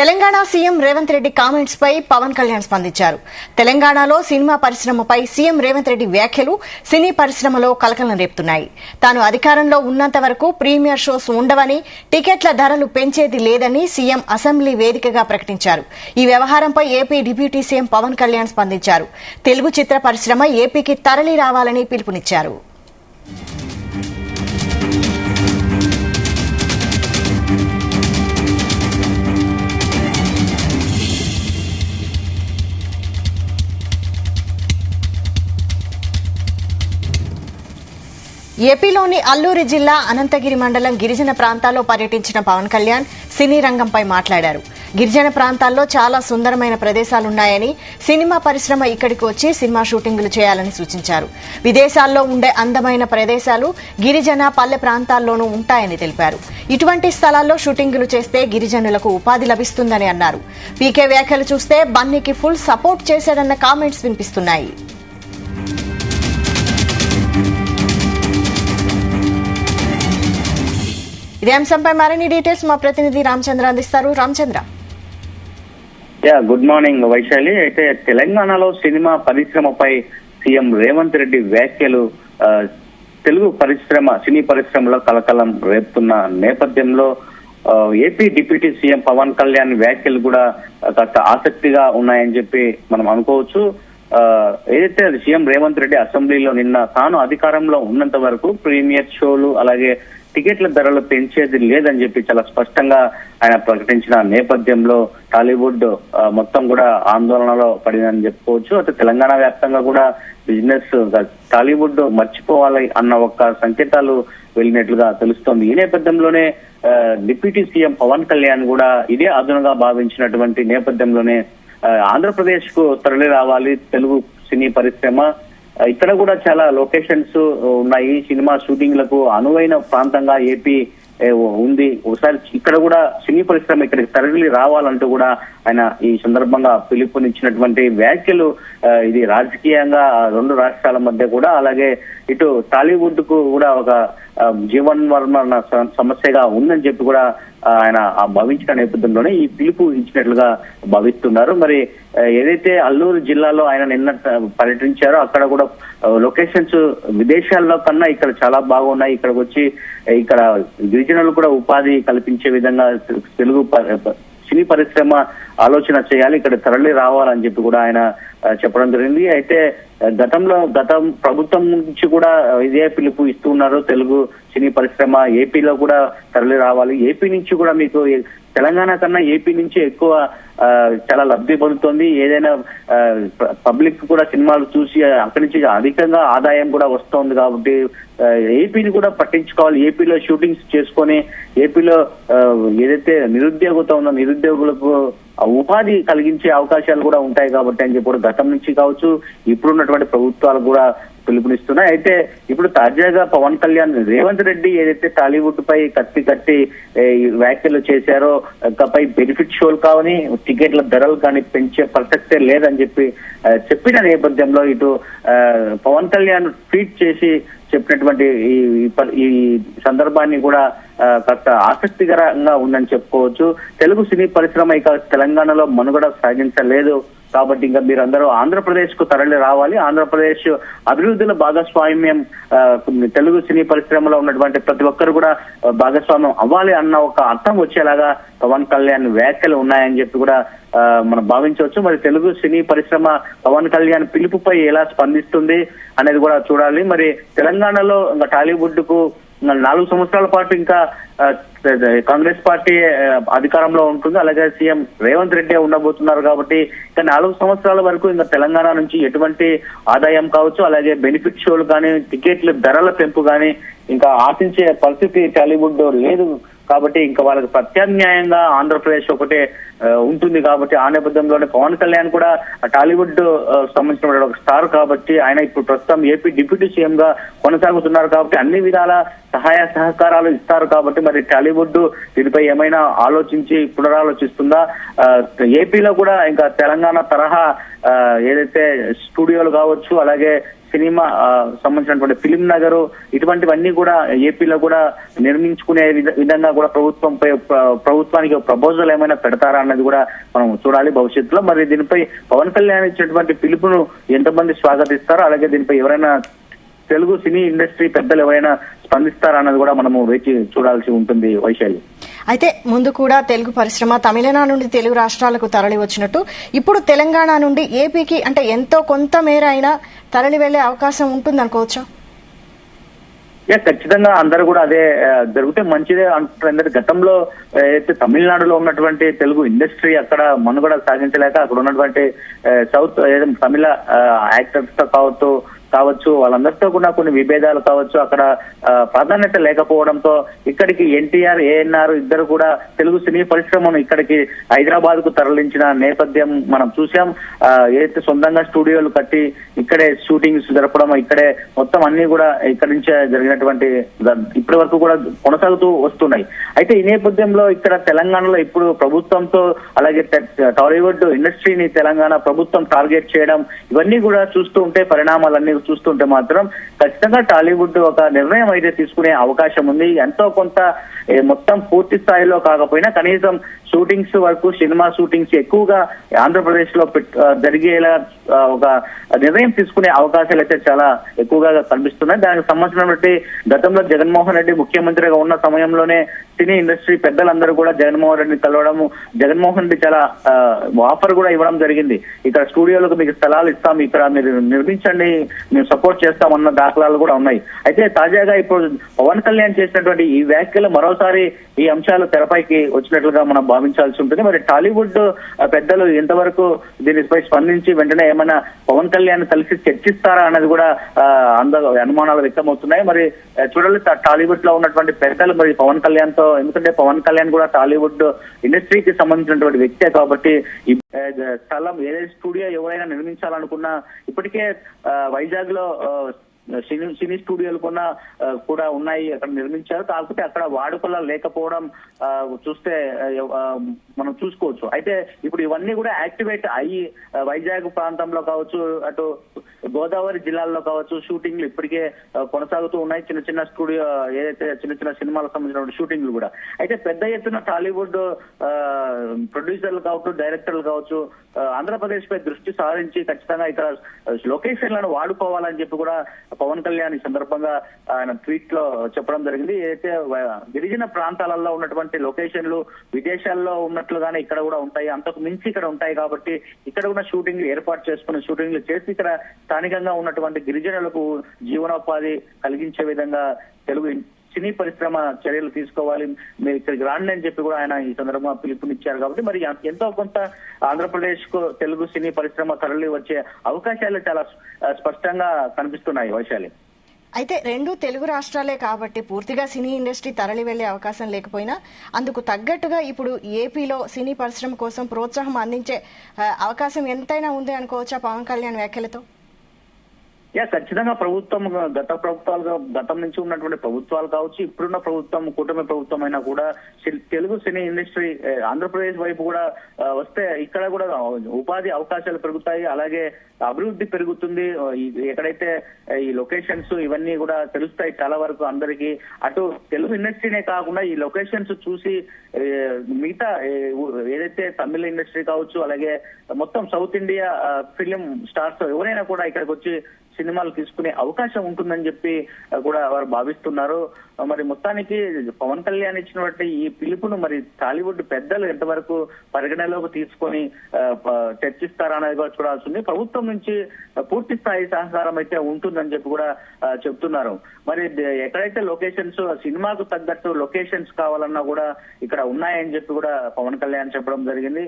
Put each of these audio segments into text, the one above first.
Telangana CM Revanth Reddy comments పై పవన్ కళ్యాణ్ స్పందించారు. తెలంగాణలో cinema పరిశ్రమపై సీఎం రేవంత్ రెడ్డి వ్యాఖ్యలు సినీ పరిశ్రమలో కలకలం రేపుతున్నాయి. తాను అధికారంలో ఉన్నంత వరకు ప్రీమియర్ షోస్ ఉండవని, టికెట్ల ధరలు పెంచేది లేదని సీఎం అసెంబ్లీ వేదికగా ప్రకటించారు. ఈ వ్యవహారంపై AP deputy CM Pawan Kalyan స్పందించారు. తెలుగు చిత్ర పరిశ్రమ ఏపీకి తరలి రావాలని పిలుపునిచ్చారు. ఏపీలోని అల్లూరి జిల్లా అనంతగిరి మండలం గిరిజన ప్రాంతాల్లో పర్యటించిన పవన్ కళ్యాణ్ సినీ రంగంపై మాట్లాడారు. గిరిజన ప్రాంతాల్లో చాలా సుందరమైన ప్రదేశాలున్నాయని, సినిమా పరిశ్రమ ఇక్కడికి వచ్చి సినిమా షూటింగులు చేయాలని సూచించారు. విదేశాల్లో ఉండే అందమైన ప్రదేశాలు గిరిజన పల్లె ప్రాంతాల్లోనూ ఉంటాయని తెలిపారు. ఇటువంటి స్థలాల్లో షూటింగులు చేస్తే గిరిజనులకు ఉపాధి లభిస్తుందని అన్నారు. పీకే వ్యాఖ్యలు చూస్తే బన్నీకి ఫుల్ సపోర్ట్ చేశాడన్న కామెంట్స్ వినిపిస్తున్నాయి. ఇదే అంశంపై మరిన్ని డీటెయిల్స్ మా ప్రతినిధి రామచంద్ర అందిస్తారు. రామచంద్ర. Good morning Vaishali. అయితే తెలంగాణలో సినిమా పరిశ్రమపై సీఎం రేవంత్ రెడ్డి వ్యాఖ్యలు తెలుగు సినీ పరిశ్రమలో కలకలం రేపుతున్న నేపథ్యంలో AP deputy CM Pawan Kalyan వ్యాఖ్యలు కూడా కాస్త ఆసక్తిగా ఉన్నాయని చెప్పి మనం అనుకోవచ్చు. ఏదైతే సీఎం రేవంత్ రెడ్డి అసెంబ్లీలో నిన్న తాను అధికారంలో ఉన్నంత వరకు ప్రీమియర్ షోలు అలాగే టికెట్ల ధరలు పెంచేది లేదని చెప్పి చాలా స్పష్టంగా ఆయన ప్రకటించిన నేపథ్యంలో టాలీవుడ్ మొత్తం కూడా ఆందోళనలో పడిందని చెప్పుకోవచ్చు. అయితే తెలంగాణ వ్యాప్తంగా కూడా బిజినెస్ టాలీవుడ్ మర్చిపోవాలి అన్న ఒక సంకేతాలు వెళ్ళినట్లుగా తెలుస్తోంది. ఈ నేపథ్యంలోనే డిప్యూటీ సీఎం పవన్ కళ్యాణ్ కూడా ఇదే అదునుగా భావించినటువంటి నేపథ్యంలోనే ఆంధ్రప్రదేశ్ కు తరలి రావాలి తెలుగు సినీ పరిశ్రమ. ఇక్కడ కూడా చాలా లొకేషన్స్ ఉన్నాయి. సినిమా షూటింగ్లకు అనువైన ప్రాంతంగా ఏపీ ఉంది. ఒకసారి ఇక్కడ కూడా సినీ పరిశ్రమ ఇక్కడికి తరలి రావాలంటూ కూడా ఆయన ఈ సందర్భంగా పిలుపునిచ్చినటువంటి వ్యాఖ్యలు ఇది రాజకీయంగా రెండు రాష్ట్రాల మధ్య కూడా అలాగే ఇటు టాలీవుడ్ కు కూడా ఒక జీవన్మరణ సమస్యగా ఉందని చెప్పి కూడా ఆయన భావించిన నేపథ్యంలోనే ఈ పిలుపు ఇచ్చినట్లుగా భావిస్తున్నారు. మరి ఏదైతే అల్లూరు జిల్లాలో ఆయన నిన్న పర్యటించారో అక్కడ కూడా లొకేషన్స్ విదేశాల్లో కన్నా ఇక్కడ చాలా బాగున్నాయి. ఇక్కడికి వచ్చి ఇక్కడ గిరిజనులు కూడా ఉపాధి కల్పించే విధంగా తెలుగు సినీ పరిశ్రమ ఆలోచన చేయాలి, ఇక్కడ తరలి రావాలని చెప్పి కూడా ఆయన చెప్పడం జరిగింది. అయితే గత ప్రభుత్వం నుంచి కూడా ఇదే పిలుపు ఇస్తున్నారు. తెలుగు సినీ పరిశ్రమ ఏపీలో కూడా తరలి రావాలి, ఏపీ నుంచి కూడా మీకు తెలంగాణ కన్నా ఏపీ నుంచి ఎక్కువ చాలా లబ్ధి పొందుతోంది. ఏదైనా పబ్లిక్ కూడా సినిమాలు చూసి అక్కడి నుంచి అధికంగా ఆదాయం కూడా వస్తోంది కాబట్టి ఏపీని కూడా పట్టించుకోవాలి. ఏపీలో షూటింగ్స్ చేసుకొని ఏపీలో ఏదైతే నిరుద్యోగత ఉందో నిరుద్యోగులకు ఉపాధి కలిగించే అవకాశాలు కూడా ఉంటాయి కాబట్టి అని చెప్పి గతం నుంచి కావచ్చు ఇప్పుడున్నటువంటి ప్రభుత్వాలు కూడా పిలుపునిస్తున్నాయి. అయితే ఇప్పుడు తాజాగా పవన్ కళ్యాణ్ రేవంత్ రెడ్డి ఏదైతే టాలీవుడ్ పై కట్టి వ్యాఖ్యలు చేశారో పై బెనిఫిట్ షోలు కావని టికెట్ల ధరలు కానీ పెంచే ప్రసక్తే లేదని చెప్పిన నేపథ్యంలో ఇటు పవన్ కళ్యాణ్ ట్వీట్ చేసి చెప్పినటువంటి ఈ సందర్భాన్ని కూడా కాస్త ఆసక్తికరంగా ఉందని చెప్పుకోవచ్చు. తెలుగు సినీ పరిశ్రమ ఇక తెలంగాణలో మనుగడ సాగించలేదు కాబట్టి ఇంకా మీరందరూ ఆంధ్రప్రదేశ్ కు తరలి రావాలి, ఆంధ్రప్రదేశ్ అభివృద్ధిలో భాగస్వామ్యం తెలుగు సినీ పరిశ్రమలో ఉన్నటువంటి ప్రతి ఒక్కరు కూడా భాగస్వామ్యం అవ్వాలి అన్న ఒక అర్థం వచ్చేలాగా పవన్ కళ్యాణ్ వ్యాఖ్యలు ఉన్నాయని చెప్పి కూడా మనం భావించవచ్చు. మరి తెలుగు సినీ పరిశ్రమ పవన్ కళ్యాణ్ పిలుపుపై ఎలా స్పందిస్తుంది అనేది కూడా చూడాలి. మరి తెలంగాణలో ఇంకా టాలీవుడ్ కు 4 సంవత్సరాల పాటు ఇంకా కాంగ్రెస్ పార్టీ అధికారంలో ఉంటుంది, అలాగే సీఎం రేవంత్ రెడ్డి ఉండబోతున్నారు కాబట్టి ఇంకా 4 సంవత్సరాల వరకు ఇంకా తెలంగాణ నుంచి ఎటువంటి ఆదాయం కావచ్చు అలాగే బెనిఫిట్ షోలు కానీ టికెట్ల ధరల పెంపు కానీ ఇంకా ఆశించే పరిస్థితి టాలీవుడ్ లేదు కాబట్టి ఇంకా వాళ్ళకి ప్రత్యామ్నాయంగా ఆంధ్రప్రదేశ్ ఒకటే ఉంటుంది కాబట్టి ఆ నేపథ్యంలోనే పవన్ కళ్యాణ్ కూడా టాలీవుడ్ సంబంధించిన ఒక స్టార్ కాబట్టి ఆయన ఇప్పుడు ప్రస్తుతం ఏపీ డిప్యూటీ సీఎం గా కొనసాగుతున్నారు కాబట్టి అన్ని విధాల సహాయ సహకారాలు ఇస్తారు కాబట్టి మరి టాలీవుడ్ దీనిపై ఏమైనా పునరాలోచిస్తుందా? ఏపీలో కూడా ఇంకా తెలంగాణ తరహా ఏదైతే స్టూడియోలు కావచ్చు అలాగే సినిమా సంబంధించినటువంటి ఫిలిం నగర్ ఇటువంటివన్నీ కూడా ఏపీలో కూడా నిర్మించుకునే విధంగా కూడా ప్రభుత్వానికి ప్రపోజల్ ఏమైనా పెడతారా అన్నది కూడా మనం చూడాలి భవిష్యత్తులో. మరి దీనిపై పవన్ కళ్యాణ్ ఇచ్చినటువంటి పిలుపును ఎంతమంది స్వాగతిస్తారో, అలాగే దీనిపై ఎవరైనా తెలుగు సినీ ఇండస్ట్రీ పెద్దలు ఎవరైనా స్పందిస్తారా అన్నది కూడా మనము వేచి చూడాల్సి ఉంటుంది వైశాలి. అయితే ముందు కూడా తెలుగు పరిశ్రమ తమిళనాడు నుండి తెలుగు రాష్ట్రాలకు తరలి వచ్చినట్టు ఇప్పుడు తెలంగాణ నుండి ఏపీకి అంటే ఎంతో కొంత మేర అయినా తరలి వెళ్లే అవకాశం ఉంటుంది అనుకోవచ్చా? ఖచ్చితంగా అందరూ కూడా అదే జరిగితే మంచిదే అంటున్నారు. ఎందుకంటే గతంలో అయితే తమిళనాడులో ఉన్నటువంటి తెలుగు ఇండస్ట్రీ అక్కడ మనుగడ సాగించలేక అక్కడ ఉన్నటువంటి సౌత్ తమిళ యాక్టర్స్ తో కావచ్చు వాళ్ళందరితో కూడా కొన్ని విభేదాలు కావచ్చు, అక్కడ ప్రాధాన్యత లేకపోవడంతో ఇక్కడికి ఎన్టీఆర్ ఏఎన్ఆర్ ఇద్దరు కూడా తెలుగు సినీ పరిశ్రమను ఇక్కడికి హైదరాబాద్ కు తరలించిన నేపథ్యం మనం చూసాం. ఏదైతే సొంతంగా స్టూడియోలు కట్టి ఇక్కడే షూటింగ్స్ జరపడం, ఇక్కడే మొత్తం అన్ని కూడా ఇక్కడి నుంచే జరిగినటువంటి ఇప్పటి వరకు కూడా కొనసాగుతూ వస్తున్నాయి. అయితే ఈ నేపథ్యంలో ఇక్కడ తెలంగాణలో ఇప్పుడు ప్రభుత్వంతో అలాగే టాలీవుడ్ ఇండస్ట్రీని తెలంగాణ ప్రభుత్వం టార్గెట్ చేయడం ఇవన్నీ కూడా చూస్తూ ఉంటే పరిణామాలన్నీ చూస్తుంటే మాత్రం ఖచ్చితంగా టాలీవుడ్ ఒక నిర్ణయం అయితే తీసుకునే అవకాశం ఉంది. ఎంతో కొంత మొత్తం పూర్తి స్థాయిలో కాకపోయినా కనీసం షూటింగ్స్ వరకు సినిమా షూటింగ్స్ ఎక్కువగా ఆంధ్రప్రదేశ్ లో జరిగేలా ఒక నిర్ణయం తీసుకునే అవకాశాలు అయితే చాలా ఎక్కువగా కనిపిస్తున్నాయి. దానికి సంబంధించినటువంటి గతంలో జగన్మోహన్ రెడ్డి ముఖ్యమంత్రిగా ఉన్న సమయంలోనే సినీ ఇండస్ట్రీ పెద్దలందరూ కూడా జగన్మోహన్ రెడ్డిని కలవడము, జగన్మోహన్ రెడ్డి చాలా ఆఫర్ కూడా ఇవ్వడం జరిగింది. ఇక్కడ స్టూడియోలకు మీకు స్థలాలు ఇస్తాం, ఇక్కడ మీరు నిర్మించండి, మేము సపోర్ట్ చేస్తామన్న దాఖలాలు కూడా ఉన్నాయి. అయితే తాజాగా ఇప్పుడు పవన్ కళ్యాణ్ చేసినటువంటి ఈ వ్యాఖ్యలు మరోసారి ఈ అంశాలు తెరపైకి వచ్చినట్లుగా మనం భావించాల్సి ఉంటుంది. మరి టాలీవుడ్ పెద్దలు ఎంతవరకు దీనిపై స్పందించి వెంటనే ఏమైనా పవన్ కళ్యాణ్ కలిసి చర్చిస్తారా అన్నది కూడా అనుమానాలు వ్యక్తమవుతున్నాయి. మరి చూడాలి టాలీవుడ్ లో ఉన్నటువంటి పెద్దలు మరి పవన్ కళ్యాణ్ తో, ఎందుకంటే పవన్ కళ్యాణ్ కూడా టాలీవుడ్ ఇండస్ట్రీకి సంబంధించినటువంటి వ్యక్తే కాబట్టి ఈ స్థలం ఏదైతే స్టూడియో ఎవరైనా నిర్మించాలనుకున్నా ఇప్పటికే వైజాగ్ లో సినీ స్టూడియోలు కూడా ఉన్నాయి, అక్కడ నిర్మించారు. కాకపోతే అక్కడ వాడుకలో లేకపోవడం చూస్తే మనం చూసుకోవచ్చు. అయితే ఇప్పుడు ఇవన్నీ కూడా యాక్టివేట్ అయ్యి వైజాగ్ ప్రాంతంలో కావచ్చు, అటు గోదావరి జిల్లాల్లో కావచ్చు షూటింగ్లు ఇప్పటికే కొనసాగుతూ ఉన్నాయి. చిన్న చిన్న స్టూడియో ఏదైతే చిన్న చిన్న సినిమాలకు సంబంధించిన షూటింగ్లు కూడా. అయితే పెద్ద ఎత్తున టాలీవుడ్ ప్రొడ్యూసర్లు కావచ్చు, డైరెక్టర్లు కావచ్చు ఆంధ్రప్రదేశ్ పై దృష్టి సారించి ఖచ్చితంగా ఇక్కడ లొకేషన్లను వాడుకోవాలని చెప్పి కూడా పవన్ కళ్యాణ్ ఈ సందర్భంగా ఆయన ట్వీట్ లో చెప్పడం జరిగింది. ఏదైతే గిరిజన ప్రాంతాలలో ఉన్నటువంటి లొకేషన్లు విదేశాల్లో ఉన్నట్లుగానే ఇక్కడ కూడా ఉంటాయి, అంతకు మించి ఇక్కడ ఉంటాయి కాబట్టి ఇక్కడ కూడా షూటింగ్లు ఏర్పాటు చేసుకుని షూటింగ్లు చేసి ఇక్కడ స్థానికంగా ఉన్నటువంటి గిరిజనులకు జీవనోపాధి కలిగించే విధంగా తెలుగు సినీ పరిశ్రమ చర్యలు తీసుకోవాలి, మీరు ఇక్కడికి రాండి అని చెప్పి కూడా ఆయన ఈ సందర్భంగా పిలుపునిచ్చారు. కాబట్టి మరి ఎంతో కొంత ఆంధ్రప్రదేశ్ కు తెలుగు సినీ పరిశ్రమ తరలి వచ్చే అవకాశాలు చాలా స్పష్టంగా కనిపిస్తున్నాయి వైశాలి. అయితే రెండు తెలుగు రాష్ట్రాలే కాబట్టి పూర్తిగా సినీ ఇండస్ట్రీ తరలి వెళ్లే అవకాశం లేకపోయినా అందుకు తగ్గట్టుగా ఇప్పుడు ఏపీలో సినీ పరిశ్రమ కోసం ప్రోత్సాహం అందించే అవకాశం ఎంతైనా ఉంది అనుకోవచ్చా పవన్ కళ్యాణ్ వ్యాఖ్యలతో? ఖచ్చితంగా ప్రభుత్వం గతం నుంచి ఉన్నటువంటి ప్రభుత్వాలు కావచ్చు, ఇప్పుడున్న ప్రభుత్వం కూటమి ప్రభుత్వం అయినా కూడా తెలుగు సినీ ఇండస్ట్రీ ఆంధ్రప్రదేశ్ వైపు కూడా వస్తే ఇక్కడ కూడా ఉపాధి అవకాశాలు పెరుగుతాయి, అలాగే అభివృద్ధి పెరుగుతుంది. ఎక్కడైతే ఈ లొకేషన్స్ ఇవన్నీ కూడా తెలుస్తాయి చాలా వరకు అందరికీ. అటు తెలుగు ఇండస్ట్రీనే కాకుండా ఈ లొకేషన్స్ చూసి మిగతా ఏదైతే తమిళ ఇండస్ట్రీ కావచ్చు, అలాగే మొత్తం సౌత్ ఇండియా ఫిలిం స్టార్స్ ఎవరైనా కూడా ఇక్కడికి వచ్చి సినిమాలు తీసుకునే అవకాశం ఉంటుందని చెప్పి కూడా వారు భావిస్తున్నారు. మరి మొత్తానికి పవన్ కళ్యాణ్ ఇచ్చినటువంటి ఈ పిలుపును మరి టాలీవుడ్ పెద్దలు ఎంతవరకు పరిగణలోకి తీసుకొని చర్చిస్తారనేది కూడా చూడాల్సింది. ప్రభుత్వం నుంచి పూర్తి స్థాయి సహకారం అయితే ఉంటుందని చెప్పి కూడా చెప్తున్నారు. మరి ఎక్కడైతే లొకేషన్స్ సినిమాకు తగ్గట్టు లొకేషన్స్ కావాలన్నా కూడా ఇక్కడ ఉన్నాయని చెప్పి కూడా పవన్ కళ్యాణ్ చెప్పడం జరిగింది.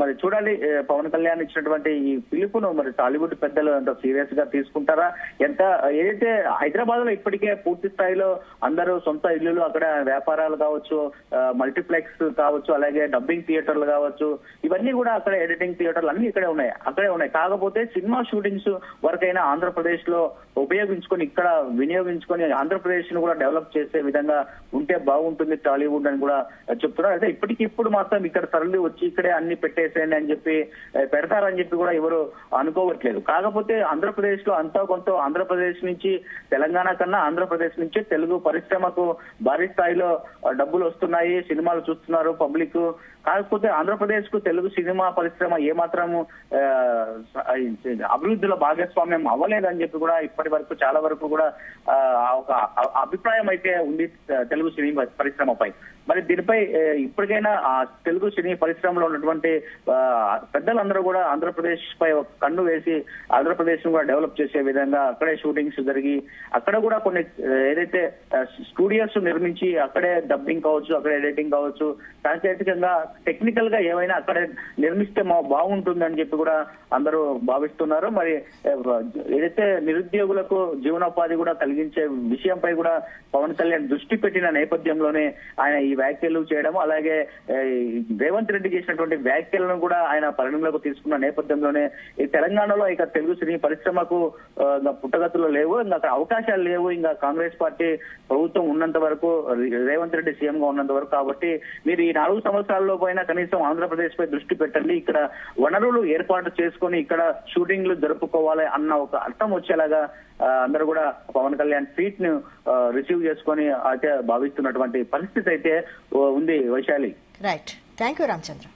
మరి చూడాలి పవన్ కళ్యాణ్ ఇచ్చినటువంటి ఈ పిలుపును మరి టాలీవుడ్ పెద్దలు ఎంత సీరియస్ గా తీసుకుంటారా, ఎంత ఏదైతే హైదరాబాద్ లో ఇప్పటికే పూర్తి స్థాయిలో అందరూ సొంత ఇల్లులు, అక్కడ వ్యాపారాలు కావచ్చు, మల్టీప్లెక్స్ కావచ్చు, అలాగే డబ్బింగ్ థియేటర్లు కావచ్చు, ఇవన్నీ కూడా అక్కడ ఎడిటింగ్ థియేటర్లు అన్ని అక్కడే ఉన్నాయి. కాకపోతే సినిమా షూటింగ్స్ వరకైనా ఆంధ్రప్రదేశ్ లో ఉపయోగించుకొని ఇక్కడ వినియోగించుకొని ఆంధ్రప్రదేశ్ ను కూడా డెవలప్ చేసే విధంగా ఉంటే బాగుంటుంది టాలీవుడ్ అని కూడా చెప్తున్నారు. అయితే ఇప్పటికిప్పుడు మాత్రం ఇక్కడ తరలి వచ్చి ఇక్కడే అన్ని పెట్టేసేయండి అని చెప్పి పెడతారని చెప్పి కూడా ఎవరు అనుకోవట్లేదు. కాకపోతే ఆంధ్రప్రదేశ్ లో అంత ఎంతో కొంత ఆంధ్రప్రదేశ్ నుంచి, తెలంగాణ కన్నా ఆంధ్రప్రదేశ్ నుంచి తెలుగు పరిశ్రమకు భారీ స్థాయిలో డబ్బులు వస్తున్నాయి, సినిమాలు చూస్తున్నారు పబ్లిక్. కాకపోతే ఆంధ్రప్రదేశ్ కు తెలుగు సినిమా పరిశ్రమ ఏమాత్రము అభివృద్ధిలో భాగస్వామ్యం అవ్వలేదని చెప్పి కూడా ఇప్పటి వరకు చాలా వరకు కూడా ఒక అభిప్రాయం అయితే ఉంది తెలుగు సినిమా పరిశ్రమపై. మరి దీనిపై ఇప్పటికైనా ఆ తెలుగు సినీ పరిశ్రమలో ఉన్నటువంటి పెద్దలందరూ కూడా ఆంధ్రప్రదేశ్ పై ఒక కన్ను వేసి ఆంధ్రప్రదేశ్ ను కూడా డెవలప్ చేసే విధంగా అక్కడే షూటింగ్స్ జరిగి అక్కడ కూడా కొన్ని ఏదైతే స్టూడియోస్ నిర్మించి అక్కడే డబ్బింగ్ కావచ్చు, అక్కడే ఎడిటింగ్ కావచ్చు, సాంకేతికంగా టెక్నికల్ గా ఏమైనా అక్కడే నిర్మిస్తే బాగుంటుందని చెప్పి కూడా అందరూ భావిస్తున్నారు. మరి ఏదైతే నిరుద్యోగులకు జీవనోపాధి కూడా కలిగించే విషయంపై కూడా పవన్ కళ్యాణ్ దృష్టి పెట్టిన నేపథ్యంలోనే ఆయన ఈ వ్యాఖ్యలు చేయడం, అలాగే రేవంత్ రెడ్డి చేసినటువంటి వ్యాఖ్యలను కూడా ఆయన పరిగణలోకి తీసుకున్న నేపథ్యంలోనే ఈ తెలంగాణలో ఇక తెలుగు సినీ పరిశ్రమకు పుట్టగతులు లేవు, ఇంకా అవకాశాలు లేవు, ఇంకా కాంగ్రెస్ పార్టీ ప్రభుత్వం ఉన్నంత వరకు, రేవంత్ రెడ్డి సీఎం గా ఉన్నంత వరకు. కాబట్టి మీరు ఈ 4 సంవత్సరాల్లో పోయినా కనీసం ఆంధ్రప్రదేశ్ పై దృష్టి పెట్టండి, ఇక్కడ వనరులు ఏర్పాటు చేసుకొని ఇక్కడ షూటింగ్లు జరుపుకోవాలి అన్న ఒక అర్థం వచ్చేలాగా అందరూ కూడా పవన్ కళ్యాణ్ ట్వీట్ ను రిసీవ్ చేసుకొని అయితే భావిస్తున్నటువంటి పరిస్థితి అయితే ఉంది Vaishali. Right, thank you Ramachandra.